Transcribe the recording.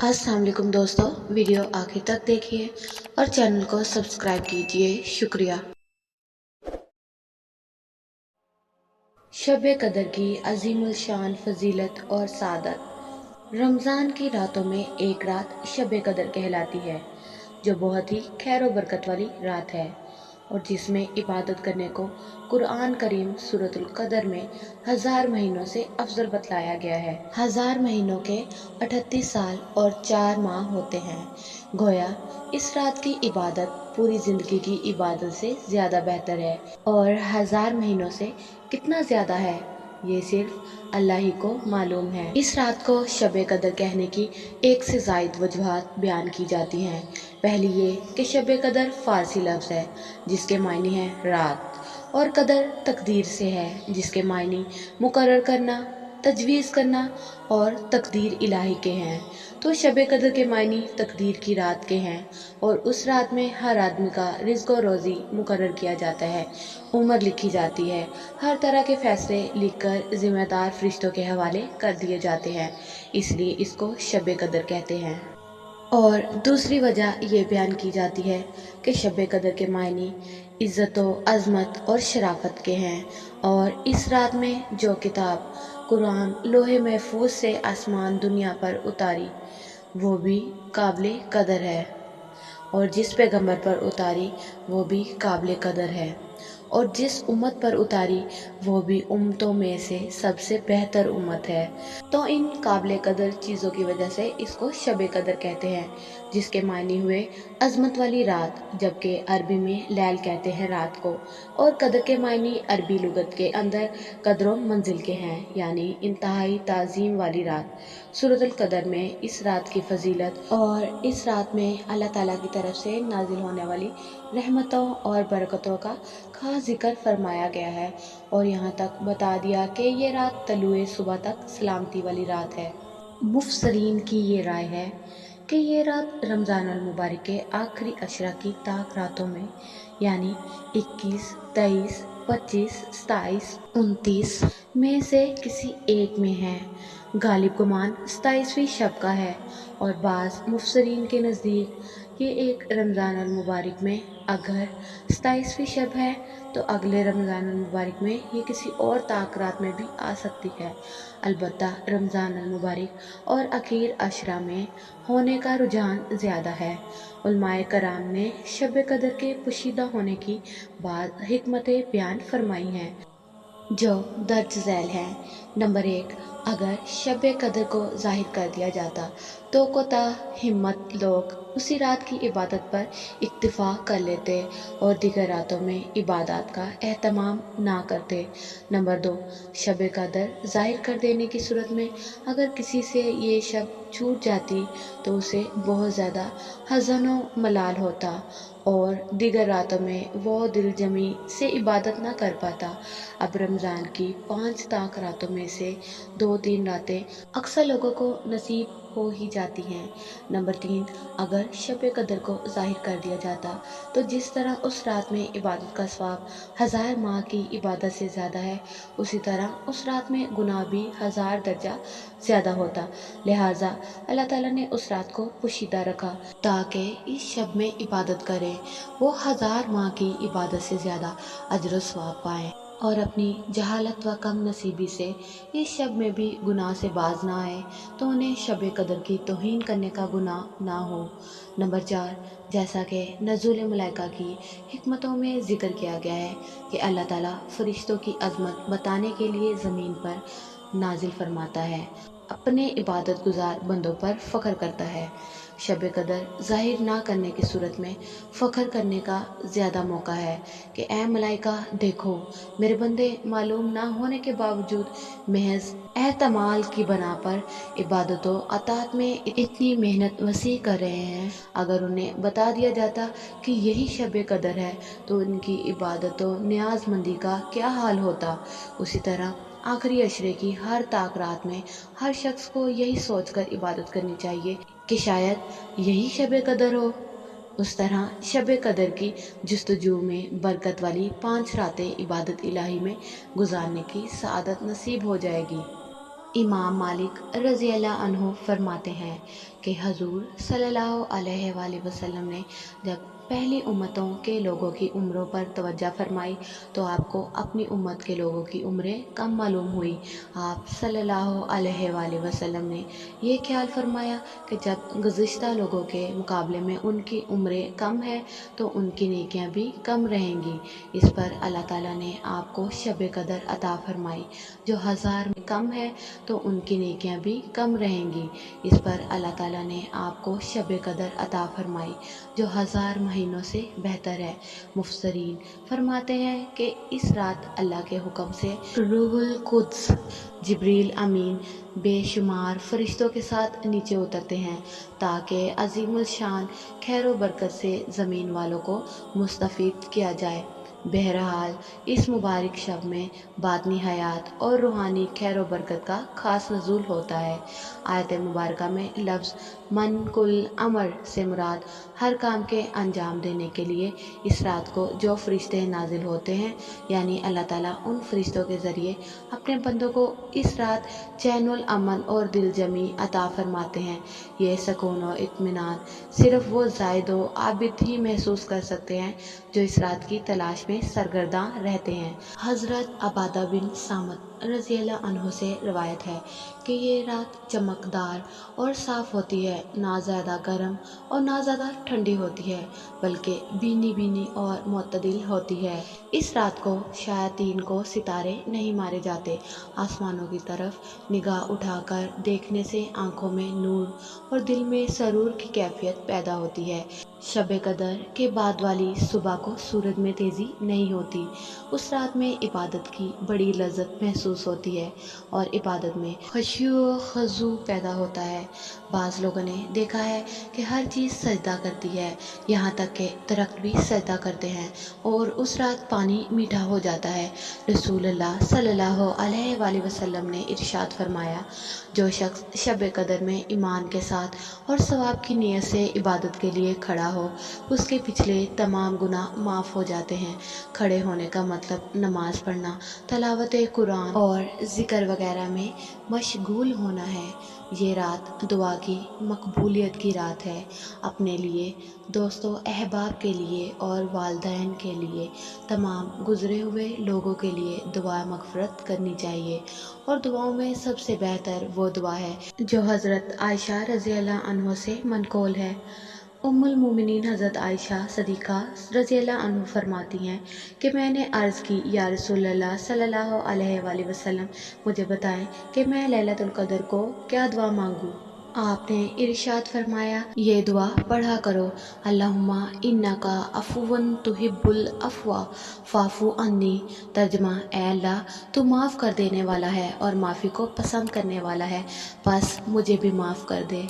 अस्सलाम वालेकुम दोस्तों, वीडियो आखिर तक देखिए और चैनल को सब्सक्राइब कीजिए। शुक्रिया। शब कदर की अजीमुल शान फजीलत और सादत। रमज़ान की रातों में एक रात शब कदर कहलाती है, जो बहुत ही खैर व बरकत वाली रात है और जिसमें इबादत करने को कुरान करीम सूरतुल कदर में 1000 महीनों से अफजल बतलाया गया है। 1000 महीनों के 38 साल और 4 माह होते हैं। गोया इस रात की इबादत पूरी जिंदगी की इबादत से ज्यादा बेहतर है और 1000 महीनों से कितना ज्यादा है ये सिर्फ अल्लाह ही को मालूम है। इस रात को शब कदर कहने की एक से जायद वजूहात बयान की जाती हैं। पहली ये कि शब कदर फारसी लफ्ज़ है जिसके मायने हैं रात, और कदर तकदीर से है जिसके मायने मुकर्रर करना, तजवीज़ करना और तकदीर इलाही के हैं। तो शब कदर के मायने तकदीर की रात के हैं और उस रात में हर आदमी का रिज़्क़ और रोज़ी मुकर्रर किया जाता है, उम्र लिखी जाती है, हर तरह के फैसले लिखकर जिम्मेदार फरिश्तों के हवाले कर दिए जाते हैं, इसलिए इसको शब कदर कहते हैं। और दूसरी वजह यह बयान की जाती है कि शब कदर के मायने इज़्ज़त व अज़मत और शराफत के हैं और इस रात में जो किताब कुरान लोहे महफूज से आसमान दुनिया पर उतारी वो भी काबिल कदर है और जिस पैगंबर पर उतारी वो भी काबिल कदर है और जिस उम्मत पर उतारी वो भी उम्मतों में से सबसे बेहतर उम्मत है। तो इन काबिल कदर चीज़ों की वजह से इसको शब कदर कहते हैं, जिसके मायने हुए अजमत वाली रात, जबकि अरबी में लैल कहते हैं रात को, और कदर के मायने अरबी लुगत के अंदर कदर मंजिल के हैं, यानी इंतहाई ताज़ीम वाली रात। सूरतुल कदर में इस रात की फजीलत और इस रात में अल्लाह ताला की तरफ से नाजिल होने वाली रहमतों और बरकतों का खास जिक्र फरमाया गया है और यहाँ तक बता दिया कि ये रात तलुए सुबह तक सलामती वाली रात है। मुफसरीन की ये राय है कि ये रात रमज़ान अल मुबारक के आखिरी अशरा की ताक रातों में, यानी 21, 23, 25, 27, 29 में से किसी एक में है। गालिब गुमान 27वीं शब का है और बाज़ मुफसरीन के नज़दीक ये एक रमज़ान अल मुबारक में अगर 27वीं शब है तो अगले रमज़ान अल मुबारक में ये किसी और ताक रात में भी आ सकती है। अलबत्ता रमज़ान अल मुबारक और आखिर अशरा में होने का रुझान ज़्यादा है। उलमाए कराम ने शब कदर के पोशीदा होने की बाद हिकमतें बयान फरमाई हैं जो दर्ज झैल है। नंबर 1, अगर शब कदर को जाहिर कर दिया जाता तो कोता हिम्मत लोग उसी रात की इबादत पर इक्तिफा कर लेते और दीगर रातों में इबादत का एहतमाम ना करते। नंबर 2, शब कदर जाहिर कर देने की सूरत में अगर किसी से ये शब छूट जाती तो उसे बहुत ज़्यादा हज़न व मलाल होता और दीगर रातों में वो दिल जमी से इबादत ना कर पाता। अब रमज़ान की 5 ताक रातों में से 2-3 रातें अक्सर लोगों को नसीब हो ही जाती हैं। नंबर 3, अगर शब कदर को जाहिर कर दिया जाता तो जिस तरह उस रात में इबादत का सवाब 1000 माह की इबादत से ज़्यादा है, उसी तरह उस रात में गुनाह भी 1000 दर्जा ज़्यादा होता। लिहाजा अल्लाह ताला ने उस रात को पोशीदा रखा ताकि इस शब में इबादत करें वो 1000 माह की इबादत से ज़्यादा अजर व सवाब पाएँ और अपनी जहालत व कम नसीबी से इस शब में भी गुनाह से बाज ना आए तो उन्हें शब कदर की तौहीन करने का गुनाह ना हो। नंबर 4, जैसा कि नज़ुल मलाइका की हिकमतों में ज़िक्र किया गया है कि अल्लाह ताला फरिश्तों की अज़मत बताने के लिए ज़मीन पर नाजिल फरमाता है, अपने इबादत गुजार बंदों पर फ़ख्र करता है। शब कदर ज़ाहिर ना करने की सूरत में फ़ख्र करने का ज़्यादा मौका है कि ए मलाइका देखो, मेरे बंदे मालूम ना होने के बावजूद महज एहतमाल की बना पर इबादतों अतात में इतनी मेहनत वसी कर रहे हैं। अगर उन्हें बता दिया जाता कि यही शब कदर है तो उनकी इबादतों न्याज़मंदी का क्या हाल होता। उसी तरह आखिरी अशरे की हर ताक रात में हर शख्स को यही सोचकर इबादत करनी चाहिए कि शायद यही शब कदर हो। उस तरह शब कदर की जुस्तजू में बरकत वाली 5 रातें इबादत इलाही में गुजारने की सआदत नसीब हो जाएगी। امام مالک رضی اللہ عنہ فرماتے ہیں کہ حضور صلی اللہ علیہ وآلہ وسلم نے جب پہلی امتوں کے لوگوں کی عمروں پر توجہ فرمائی تو آپ کو اپنی امت کے لوگوں کی عمریں کم معلوم ہوئی۔ آپ صلی اللہ علیہ وآلہ وسلم نے یہ خیال فرمایا کہ جب گزشتہ لوگوں کے مقابلے میں ان کی عمریں کم ہیں تو ان کی نیکیاں بھی کم رہیں گی۔ اس پر اللہ تعالیٰ نے آپ کو شب قدر عطا فرمائی جو 1000 میں کم ہے تو ان کی نیکیاں بھی کم رہیں گی۔ اس پر اللہ تعالیٰ نے آپ کو شب قدر عطا فرمائی جو 1000 مہینوں سے بہتر ہے۔ مفسرین فرماتے ہیں کہ اس رات اللہ کے حکم سے روح القدس جبریل امین بے شمار فرشتوں کے ساتھ نیچے اترتے ہیں تاکہ عظیم الشان خیر و برکت سے زمین والوں کو مستفید کیا جائے۔ بہرحال اس مبارک شب میں باطنی حیات اور روحانی خیر و برکت کا خاص نزول ہوتا ہے۔ آیت مبارکہ میں لفظ من کل امر سے مراد ہر کام کے انجام دینے کے لیے اس رات کو جو فرشتے نازل ہوتے ہیں، یعنی اللہ تعالیٰ ان فرشتوں کے ذریعے اپنے بندوں کو اس رات چین الامن اور دل جمی عطا فرماتے ہیں۔ یہ سکون و اطمینان صرف وہ زاہد و عابد ہی محسوس کر سکتے ہیں جو اس رات کی تلاش میں سرگرداں رہتے ہیں۔ حضرت عبادہ بن صامت رضی اللہ عنہ سے روایت ہے کہ یہ رات چمکدار اور صاف ہوتی ہے، نہ زیادہ گرم اور نہ زیادہ ٹھنڈی ہوتی ہے، بلکہ بینی بینی اور معتدل ہوتی ہے۔ اس رات کو شیاطین کو ستارے نہیں مارے جاتے۔ آسمانوں کی طرف نگاہ اٹھا کر دیکھنے سے آنکھوں میں نور اور دل میں سرور کی کیفیت پیدا ہوتی ہے۔ شب قدر کے بعد والی صبح کو سورج میں تیزی نہیں ہوتی۔ اس رات میں عبادت کی بڑی لذت محسوس ہوتی ہے اور عبادت میں خشوع و خضوع پیدا ہوتا ہے۔ بعض لوگوں نے دیکھا ہے کہ ہر چیز سجدہ کرتی ہے، یہاں تک کہ درخت بھی سجدہ کرتے ہیں اور اس رات پانی میٹھا ہو جاتا ہے۔ رسول اللہ صلی اللہ علیہ وآلہ وسلم نے ارشاد فرمایا، جو شخص شب قدر میں ایمان کے ساتھ اور ثواب کی نیت سے عبادت کے لیے کھڑا ہو، اس کے پچھلے تمام گناہ معاف ہو جاتے ہیں۔ کھڑے ہونے کا مطلب نماز پڑھنا، تلاوت قرآن اور ذکر وغیرہ میں مشغول ہونا ہے۔ یہ رات دعا کی مقبولیت کی رات ہے۔ اپنے لیے، دوستوں احباب کے لیے اور والدین کے لیے، تمام گزرے ہوئے لوگوں کے لیے دعا مغفرت کرنی چاہیے، اور دعاؤں میں سب سے بہتر وہ دعا ہے جو حضرت عائشہ رضی اللہ عنہ سے منقول ہے۔ ام المومنین حضرت عائشہ صدیقہ رضی اللہ عنہ فرماتی ہیں کہ میں نے عرض کی، یا رسول اللہ صلی اللہ علیہ وآلہ وسلم، مجھے بتائیں کہ میں لیلۃ القدر کو کیا دعا مانگوں؟ آپ نے ارشاد فرمایا، یہ دعا پڑھا کرو، اللہم انک عفو تحب العفو فاعف عنی۔ ترجمہ، اے اللہ تو معاف کر دینے والا ہے اور معافی کو پسند کرنے والا ہے، بس مجھے بھی معاف کر دے۔